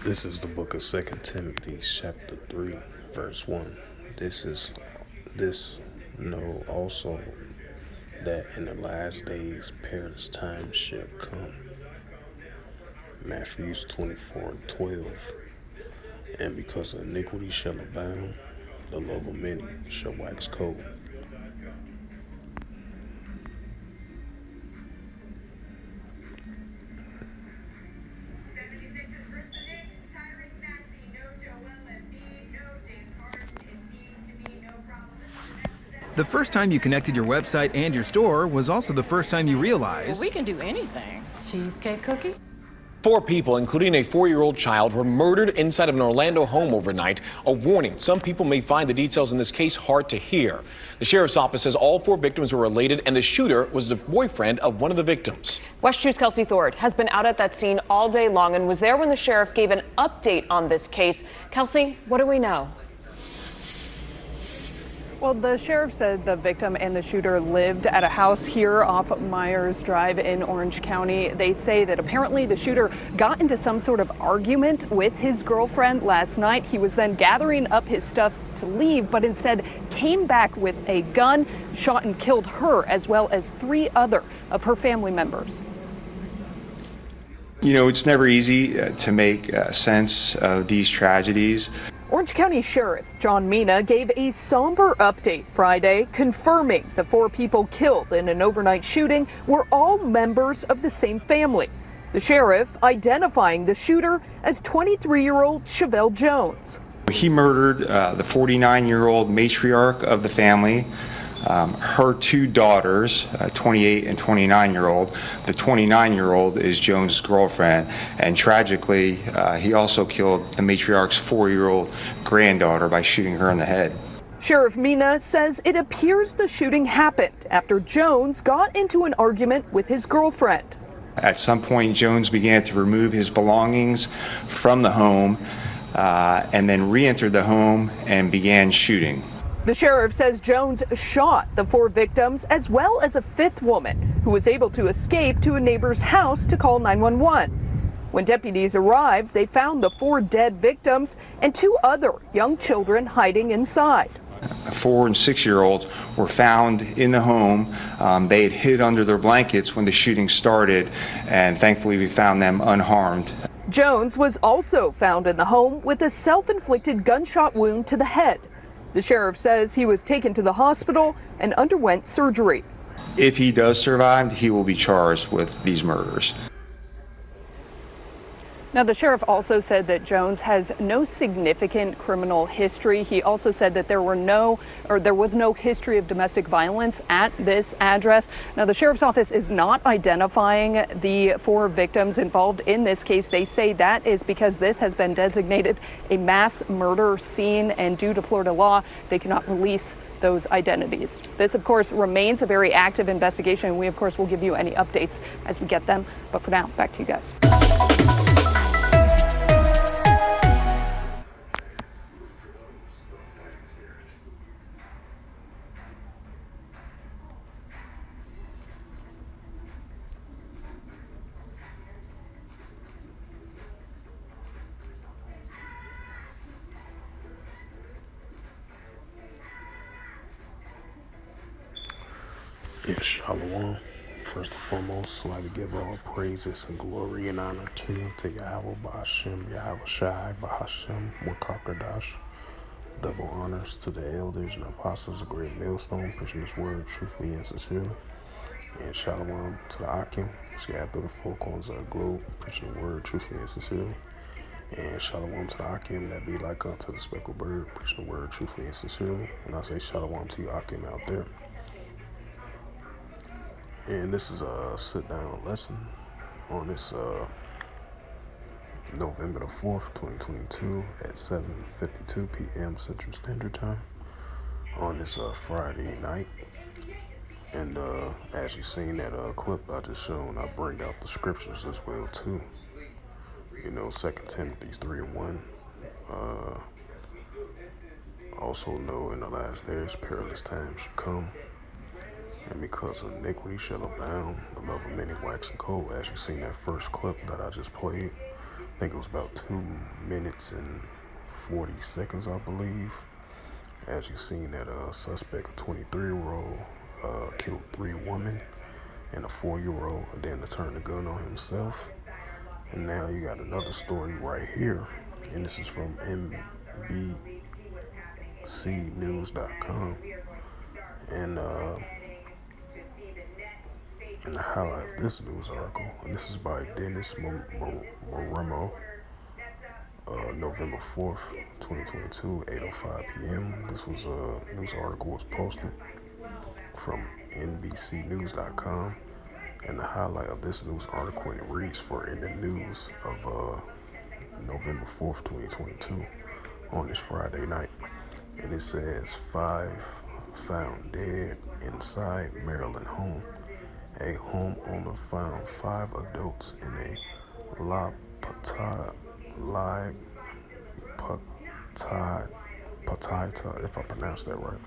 This is the book of 2 Timothy, chapter 3, verse 1. This know also that in the last days perilous times shall come. Matthew 24:12. And because iniquity shall abound, the love of many shall wax cold. The first time you connected your website and your store was also the first time you realized... Well, we can do anything. Cheesecake cookie? 4 people, including a 4-year-old child, were murdered inside of an Orlando home overnight. A warning, some people may find the details in this case hard to hear. The sheriff's office says all 4 victims were related and the shooter was the boyfriend of one of the victims. West 2's Kelsey Thord has been out at that scene all day long and was there when the sheriff gave an update on this case. Kelsey, what do we know? Well, the sheriff said the victim and the shooter lived at a house here off Myers Drive in Orange County. They say that apparently the shooter got into some sort of argument with his girlfriend last night. He was then gathering up his stuff to leave, but instead came back with a gun, shot and killed her, as well as 3 other of her family members. You know, it's never easy to make sense of these tragedies. Orange County Sheriff John Mina gave a somber update Friday, confirming the 4 people killed in an overnight shooting were all members of the same family. The sheriff identifying the shooter as 23-year-old Chevelle Jones. He murdered the 49-year-old matriarch of the family, her 2 daughters, 28 and 29-year-old. The 29-year-old is Jones' girlfriend, and tragically, he also killed the matriarch's 4-year-old granddaughter by shooting her in the head. Sheriff Mina says it appears the shooting happened after Jones got into an argument with his girlfriend. At some point, Jones began to remove his belongings from the home and then re-entered the home and began shooting. The sheriff says Jones shot the 4 victims as well as a 5th woman who was able to escape to a neighbor's house to call 911. When deputies arrived, they found the 4 dead victims and 2 other young children hiding inside. 4 and 6-year-olds were found in the home. They had hid under their blankets when the shooting started, and thankfully we found them unharmed. Jones was also found in the home with a self-inflicted gunshot wound to the head. The sheriff says he was taken to the hospital and underwent surgery. If he does survive, he will be charged with these murders. Now, the sheriff also said that Jones has no significant criminal history. He also said that there was no history of domestic violence at this address. Now, the sheriff's office is not identifying the 4 victims involved in this case. They say that is because this has been designated a mass murder scene, and due to Florida law, they cannot release those identities. This, of course, remains a very active investigation, and we, of course, will give you any updates as we get them. But for now, back to you guys. Yes, Shalom. First and foremost, I'd like to give all praises and glory and honor to Yahweh, Ba'ashem, Yahweh Shai, Ba'ashem, Wakakadash. Double honors to the elders and apostles of Great Millstone, preaching this word truthfully and sincerely. And Shalom to the Akim, scattered through the 4 corners of the globe, preaching the word truthfully and sincerely. And Shalom to the Akim that be like unto the speckled bird, preaching the word truthfully and sincerely. And I say Shalom to you Akim out there. And this is a sit-down lesson on this November the 4th, 2022 at 7:52 p.m. Central Standard Time on this Friday night. And as you seen that clip I just shown, I bring out the scriptures as well too. You know, 2 Timothy 3:1. Also know in the last days perilous times shall come. And because iniquity shall abound, the love of many waxing cold. As you seen that first clip that I just played, think it was about 2 minutes and 40 seconds, I believe. As you seen that suspect, a 23-year-old, killed 3 women and a 4-year-old, and then to turn the gun on himself. And now you got another story right here, and this is from NBCnews.com. And in the highlight of this news article, and this is by Dennis Moremo, November 4th, 2022, 8:05 p.m. This was a news article was posted from NBCnews.com, and the highlight of this news article, and it reads for in the news of November 4th, 2022, on this Friday night, and it says 5 found dead inside Maryland home. A homeowner found 5 adults in a Patita, if I pronounced that right,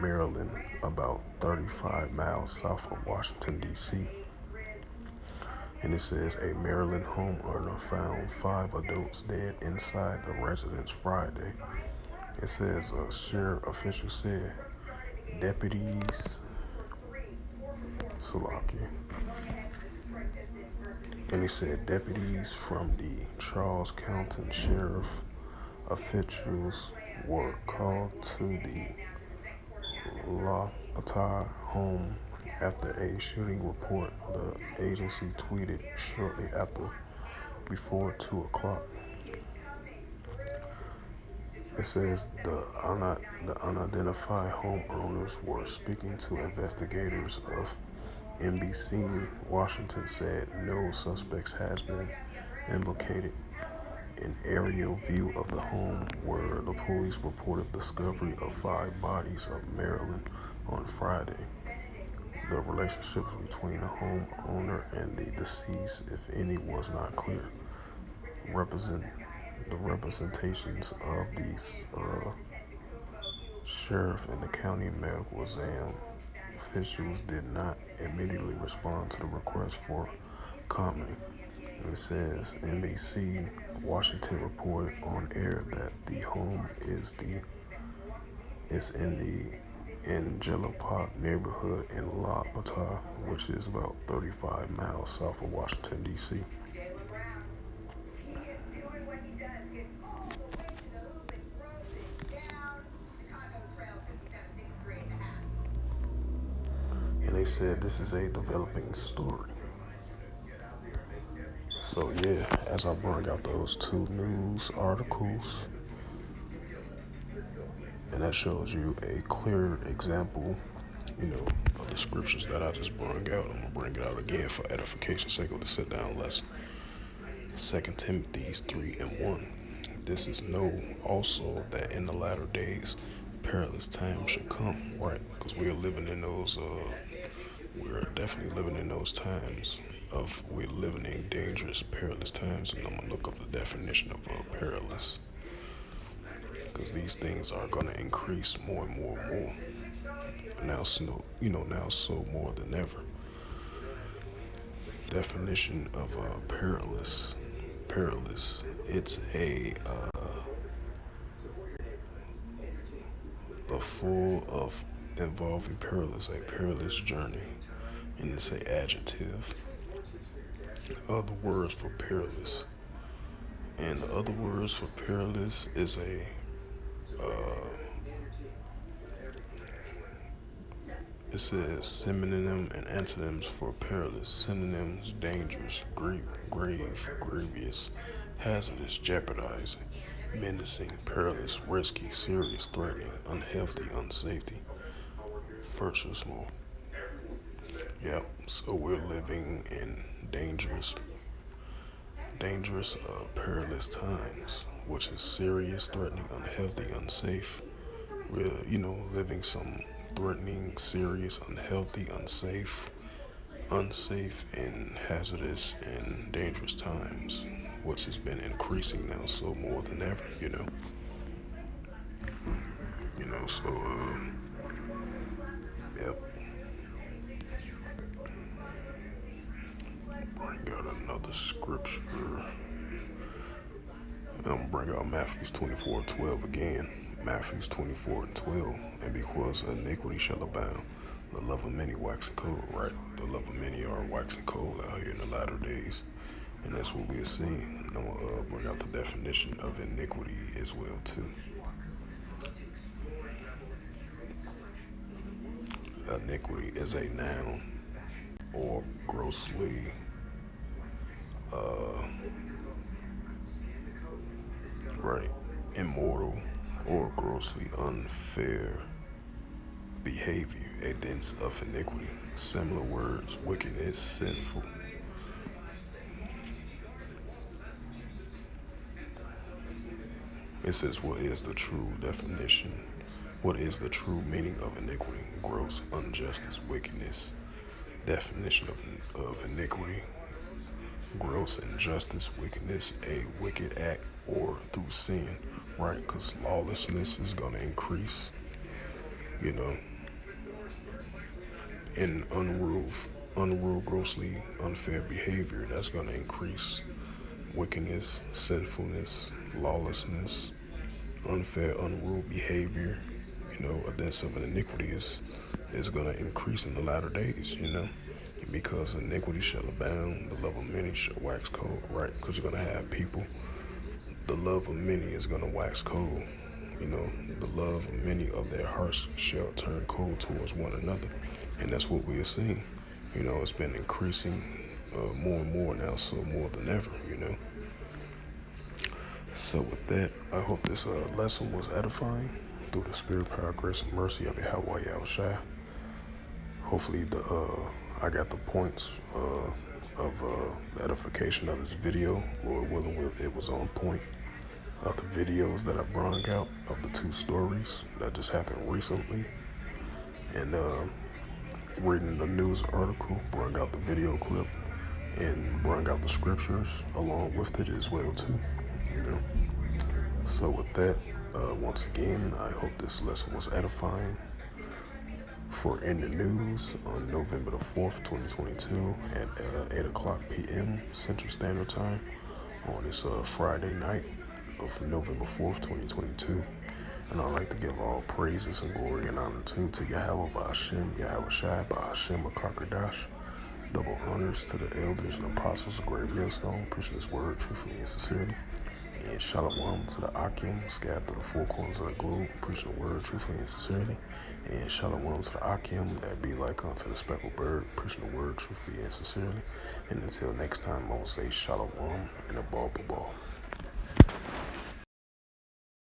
Maryland, about 35 miles south of Washington, D.C. And it says a Maryland homeowner found 5 adults dead inside the residence Friday. It says a sheriff official said deputies Slovakia. And he said deputies from the Charles County Sheriff officials were called to the La Pata home after a shooting report. The agency tweeted shortly after, before 2 o'clock. It says the unidentified homeowners were speaking to investigators of NBC Washington, said no suspects has been implicated. An aerial view of the home where the police reported discovery of 5 bodies of Maryland on Friday. The relationships between the homeowner and the deceased, if any, was not clear. The representations of the sheriff and the county medical exam officials did not immediately respond to the request for comment. It says NBC Washington reported on air that the home is in the Angela neighborhood in La Pata, which is about 35 miles south of Washington, D.C. And they said this is a developing story. So yeah, as I bring out those 2 news articles, and that shows you a clear example, of the scriptures that I just brought out. I'm gonna bring it out again for edification's sake of the sit down lesson. 2 Timothy 3:1. This is know also that in the latter days perilous times should come, right? Because we're living in those we're definitely living in those times of we're living in dangerous, perilous times, and I'm gonna look up the definition of perilous, because these things are gonna increase more and more and more. Now, now so more than ever. Definition of perilous. Perilous. It's a full of involving perilous, a perilous journey, and it's an adjective. Other words for perilous, and the other words for perilous is it says synonym and antonyms for perilous. Synonyms: dangerous, grave, grievous, hazardous, jeopardizing, menacing, perilous, risky, serious, threatening, unhealthy, unsafety, virtuous, more. Yep, so we're living in dangerous, perilous times, which is serious, threatening, unhealthy, unsafe. We're, living some threatening, serious, unhealthy, unsafe, and hazardous and dangerous times, which has been increasing now so more than ever, yep. Bring out another scripture. And I'm gonna bring out Matthew 24:12 again. Matthew 24:12. And because iniquity shall abound, the love of many waxing cold, right? The love of many are waxing cold out here in the latter days. And that's what we are seeing. And I'm gonna bring out the definition of iniquity as well too. Iniquity is a noun or grossly immoral or grossly unfair behavior, a dense of iniquity. Similar words, wickedness, sinful. It says, what is the true definition? What is the true meaning of iniquity? Gross injustice, wickedness. Definition of iniquity: gross injustice, wickedness, a wicked act or through sin, right? Because lawlessness is going to increase, you know, and unruly, grossly unfair behavior, that's going to increase. Wickedness, sinfulness, lawlessness, unfair, unruly behavior, you know, a dense of an iniquity is going to increase in the latter days, you know, because iniquity shall abound, the love of many shall wax cold, right? Because you're going to have people, the love of many is going to wax cold, you know, the love of many of their hearts shall turn cold towards one another. And that's what we are seeing. You know, it's been increasing more and more now, so more than ever, you know. So with that, I hope this lesson was edifying through the spirit, power, grace, and mercy of Yahweh Yahushua. Hopefully I got the points of the edification of this video. Lord willing, it was on point. Of the videos that I brought out of the 2 stories that just happened recently. And reading the news article, brought out the video clip, and brought out the scriptures along with it as well too, you know. So with that, once again, I hope this lesson was edifying. For In the News on November the 4th, 2022 at 8 o'clock p.m. Central Standard Time on this Friday night of November 4th, 2022. And I'd like to give all praises and glory and honor to Yahweh Ba'Hashem, Yahweh Shai, Ba'Hashem Akarkadash. Double honors to the elders and apostles of Great Millstone, preaching this word truthfully and sincerely. And shalom to the Akim, scattered through the 4 corners of the globe, preaching the word truthfully and sincerely. And shalom to the Akim, that be like unto the speckled bird, preaching the word truthfully and sincerely. And until next time, I will say shalom and a ball.